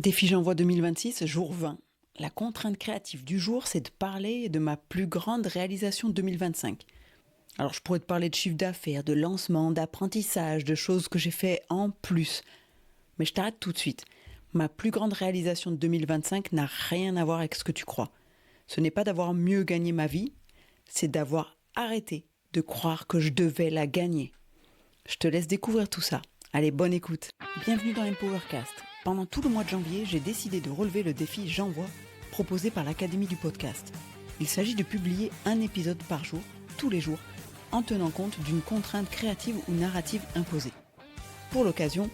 Défi J'envoie 2026, jour 20. La contrainte créative du jour, c'est de parler de ma plus grande réalisation 2025. Alors je pourrais te parler de chiffre d'affaires, de lancement, d'apprentissage, de choses que j'ai fait en plus. Mais je t'arrête tout de suite. Ma plus grande réalisation de 2025 n'a rien à voir avec ce que tu crois. Ce n'est pas d'avoir mieux gagné ma vie, c'est d'avoir arrêté de croire que je devais la gagner. Je te laisse découvrir tout ça. Allez, bonne écoute. Bienvenue dans Empowercast. Pendant tout le mois de janvier, j'ai décidé de relever le défi J'envoie, proposé par l'Académie du podcast. Il s'agit de publier un épisode par jour, tous les jours, en tenant compte d'une contrainte créative ou narrative imposée. Pour l'occasion,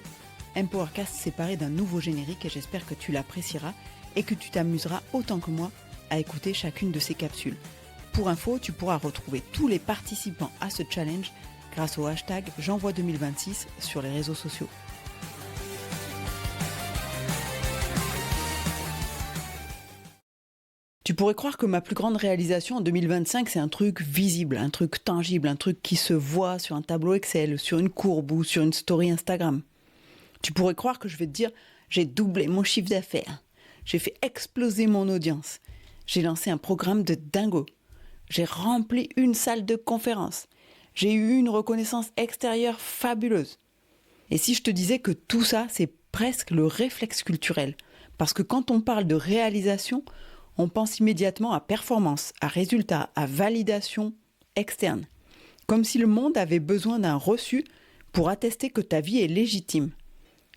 Empowercast s'est paré d'un nouveau générique et j'espère que tu l'apprécieras et que tu t'amuseras autant que moi à écouter chacune de ces capsules. Pour info, tu pourras retrouver tous les participants à ce challenge grâce au hashtag J'envoie 2026 sur les réseaux sociaux. Tu pourrais croire que ma plus grande réalisation en 2025, c'est un truc visible, un truc tangible, un truc qui se voit sur un tableau Excel, sur une courbe ou sur une story Instagram. Tu pourrais croire que je vais te dire, j'ai doublé mon chiffre d'affaires, j'ai fait exploser mon audience, j'ai lancé un programme de dingo, j'ai rempli une salle de conférence, j'ai eu une reconnaissance extérieure fabuleuse. Et si je te disais que tout ça, c'est presque le réflexe culturel, parce que quand on parle de réalisation, on pense immédiatement à performance, à résultat, à validation externe. Comme si le monde avait besoin d'un reçu pour attester que ta vie est légitime.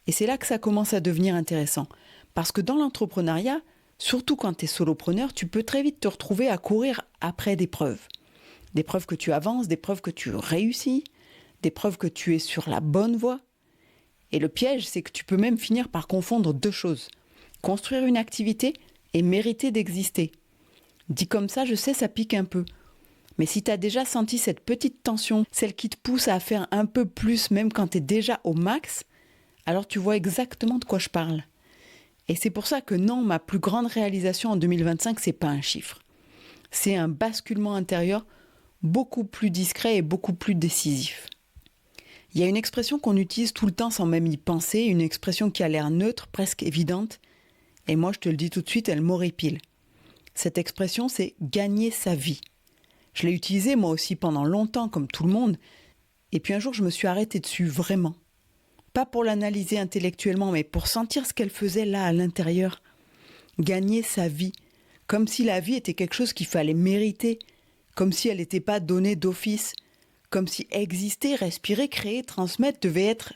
Et c'est là que ça commence à devenir intéressant. Parce que dans l'entrepreneuriat, surtout quand tu es solopreneur, tu peux très vite te retrouver à courir après des preuves. Des preuves que tu avances, des preuves que tu réussis, des preuves que tu es sur la bonne voie. Et le piège, c'est que tu peux même finir par confondre deux choses. Construire une activité et mériter d'exister. Dit comme ça, je sais, ça pique un peu. Mais si tu as déjà senti cette petite tension, celle qui te pousse à faire un peu plus même quand tu es déjà au max, alors tu vois exactement de quoi je parle. Et c'est pour ça que non, ma plus grande réalisation en 2025, c'est pas un chiffre. C'est un basculement intérieur beaucoup plus discret et beaucoup plus décisif. Il y a une expression qu'on utilise tout le temps sans même y penser, une expression qui a l'air neutre, presque évidente, et moi je te le dis tout de suite, elle m'horripile. Cette expression, c'est « gagner sa vie ». Je l'ai utilisée moi aussi pendant longtemps, comme tout le monde, et puis un jour je me suis arrêtée dessus, vraiment. Pas pour l'analyser intellectuellement, mais pour sentir ce qu'elle faisait là, à l'intérieur. Gagner sa vie, comme si la vie était quelque chose qu'il fallait mériter, comme si elle n'était pas donnée d'office, comme si exister, respirer, créer, transmettre devait être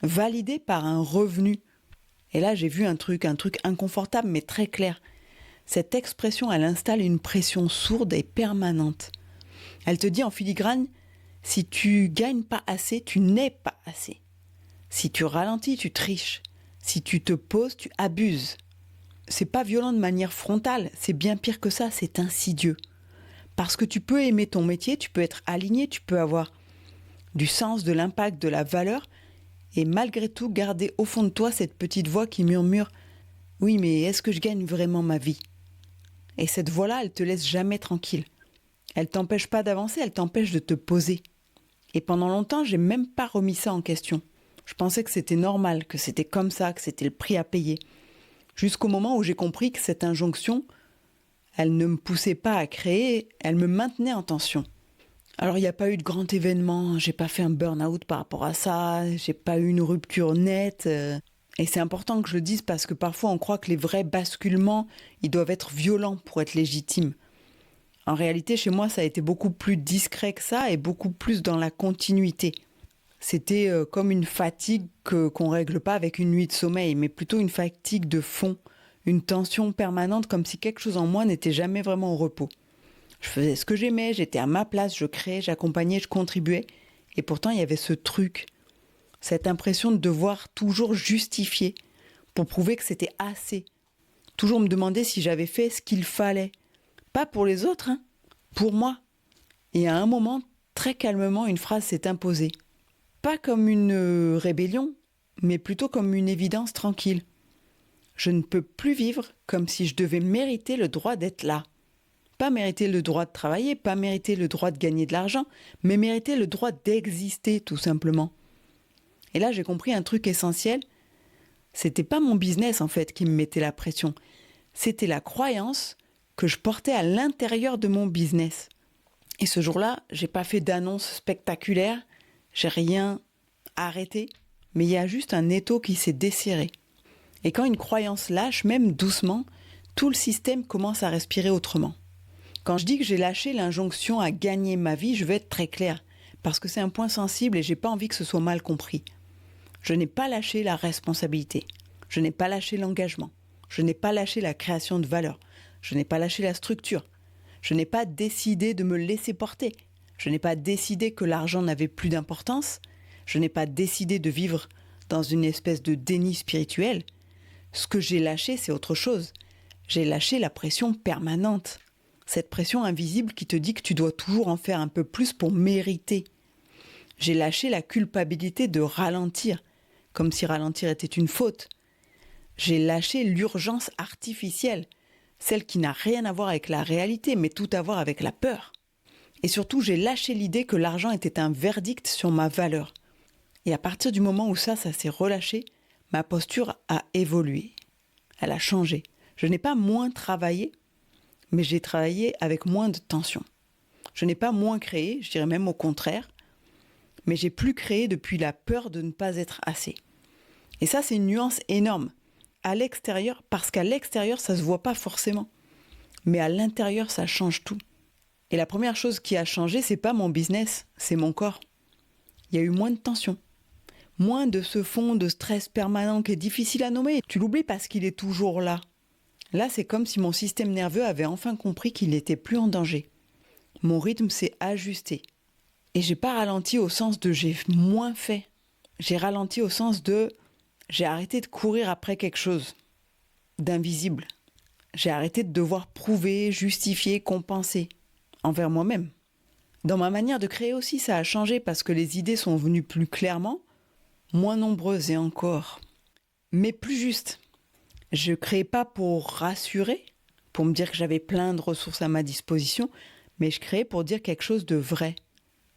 validé par un revenu. Et là, j'ai vu un truc inconfortable mais très clair. Cette expression, elle installe une pression sourde et permanente. Elle te dit en filigrane, si tu gagnes pas assez, tu n'es pas assez. Si tu ralentis, tu triches. Si tu te poses, tu abuses. C'est pas violent de manière frontale, c'est bien pire que ça, c'est insidieux. Parce que tu peux aimer ton métier, tu peux être aligné, tu peux avoir du sens, de l'impact, de la valeur, et malgré tout garder au fond de toi cette petite voix qui murmure « Oui, mais est-ce que je gagne vraiment ma vie ?» Et cette voix-là, elle te laisse jamais tranquille. Elle t'empêche pas d'avancer, elle t'empêche de te poser. Et pendant longtemps, j'ai même pas remis ça en question. Je pensais que c'était normal, que c'était comme ça, que c'était le prix à payer. Jusqu'au moment où j'ai compris que cette injonction, elle ne me poussait pas à créer, elle me maintenait en tension. Alors il n'y a pas eu de grand événement, j'ai pas fait un burn-out par rapport à ça, j'ai pas eu une rupture nette. Et c'est important que je le dise parce que parfois on croit que les vrais basculements, ils doivent être violents pour être légitimes. En réalité, chez moi, ça a été beaucoup plus discret que ça et beaucoup plus dans la continuité. C'était comme une fatigue qu'on règle pas avec une nuit de sommeil, mais plutôt une fatigue de fond, une tension permanente comme si quelque chose en moi n'était jamais vraiment au repos. Je faisais ce que j'aimais, j'étais à ma place, je créais, j'accompagnais, je contribuais. Et pourtant, il y avait ce truc, cette impression de devoir toujours justifier pour prouver que c'était assez. Toujours me demander si j'avais fait ce qu'il fallait. Pas pour les autres, hein, pour moi. Et à un moment, très calmement, une phrase s'est imposée. Pas comme une rébellion, mais plutôt comme une évidence tranquille. Je ne peux plus vivre comme si je devais mériter le droit d'être là. Pas mériter le droit de travailler, pas mériter le droit de gagner de l'argent, mais mériter le droit d'exister, tout simplement. Et là, j'ai compris un truc essentiel. C'était pas mon business en fait qui me mettait la pression. C'était la croyance que je portais à l'intérieur de mon business. Et ce jour-là, j'ai pas fait d'annonce spectaculaire, j'ai rien arrêté, mais il y a juste un étau qui s'est desserré. Et quand une croyance lâche, même doucement, tout le système commence à respirer autrement. Quand je dis que j'ai lâché l'injonction à gagner ma vie, je vais être très claire, parce que c'est un point sensible et j'ai pas envie que ce soit mal compris. Je n'ai pas lâché la responsabilité, je n'ai pas lâché l'engagement, je n'ai pas lâché la création de valeur, je n'ai pas lâché la structure, je n'ai pas décidé de me laisser porter, je n'ai pas décidé que l'argent n'avait plus d'importance, je n'ai pas décidé de vivre dans une espèce de déni spirituel. Ce que j'ai lâché, c'est autre chose. J'ai lâché la pression permanente. Cette pression invisible qui te dit que tu dois toujours en faire un peu plus pour mériter. J'ai lâché la culpabilité de ralentir, comme si ralentir était une faute. J'ai lâché l'urgence artificielle, celle qui n'a rien à voir avec la réalité, mais tout à voir avec la peur. Et surtout, j'ai lâché l'idée que l'argent était un verdict sur ma valeur. Et à partir du moment où ça s'est relâché, ma posture a évolué. Elle a changé. Je n'ai pas moins travaillé, mais j'ai travaillé avec moins de tension. Je n'ai pas moins créé, je dirais même au contraire, mais j'ai plus créé depuis la peur de ne pas être assez. Et ça, c'est une nuance énorme. À l'extérieur, parce qu'à l'extérieur, ça ne se voit pas forcément. Mais à l'intérieur, ça change tout. Et la première chose qui a changé, c'est pas mon business, c'est mon corps. Il y a eu moins de tension. Moins de ce fond de stress permanent qui est difficile à nommer. Tu l'oublies parce qu'il est toujours là. Là, c'est comme si mon système nerveux avait enfin compris qu'il n'était plus en danger. Mon rythme s'est ajusté. Et j'ai pas ralenti au sens de j'ai moins fait. J'ai ralenti au sens de j'ai arrêté de courir après quelque chose d'invisible. J'ai arrêté de devoir prouver, justifier, compenser envers moi-même. Dans ma manière de créer aussi, ça a changé parce que les idées sont venues plus clairement, moins nombreuses et encore, mais plus justes. Je ne créais pas pour rassurer, pour me dire que j'avais plein de ressources à ma disposition, mais je créais pour dire quelque chose de vrai.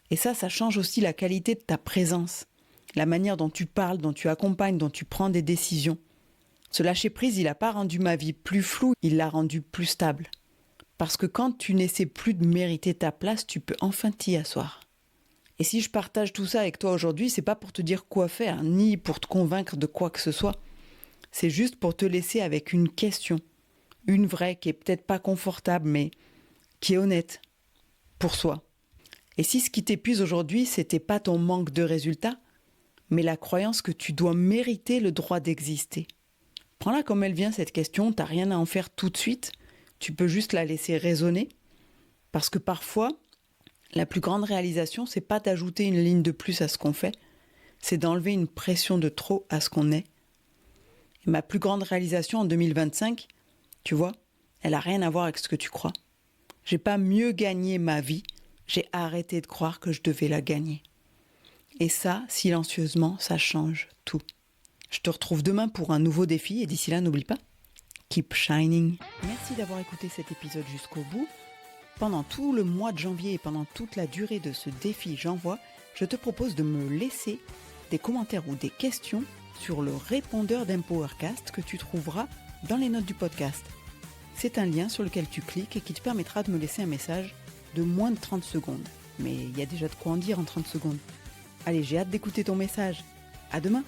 Et ça change aussi la qualité de ta présence, la manière dont tu parles, dont tu accompagnes, dont tu prends des décisions. Ce lâcher-prise, il n'a pas rendu ma vie plus floue, il l'a rendue plus stable. Parce que quand tu n'essaies plus de mériter ta place, tu peux enfin t'y asseoir. Et si je partage tout ça avec toi aujourd'hui, c'est pas pour te dire quoi faire, ni pour te convaincre de quoi que ce soit. C'est juste pour te laisser avec une question. Une vraie, qui est peut-être pas confortable, mais qui est honnête. Pour soi. Et si ce qui t'épuise aujourd'hui, c'était pas ton manque de résultats, mais la croyance que tu dois mériter le droit d'exister. Prends-la comme elle vient, cette question, t'as rien à en faire tout de suite. Tu peux juste la laisser résonner. Parce que parfois, la plus grande réalisation, c'est pas d'ajouter une ligne de plus à ce qu'on fait, c'est d'enlever une pression de trop à ce qu'on est. Et ma plus grande réalisation en 2025, tu vois, elle n'a rien à voir avec ce que tu crois. J'ai pas mieux gagné ma vie, j'ai arrêté de croire que je devais la gagner. Et ça, silencieusement, ça change tout. Je te retrouve demain pour un nouveau défi et d'ici là, n'oublie pas, keep shining. Merci d'avoir écouté cet épisode jusqu'au bout. Pendant tout le mois de janvier et pendant toute la durée de ce défi J'envoie, je te propose de me laisser des commentaires ou des questions sur le répondeur d'Empowercast que tu trouveras dans les notes du podcast. C'est un lien sur lequel tu cliques et qui te permettra de me laisser un message de moins de 30 secondes. Mais il y a déjà de quoi en dire en 30 secondes. Allez, j'ai hâte d'écouter ton message. À demain!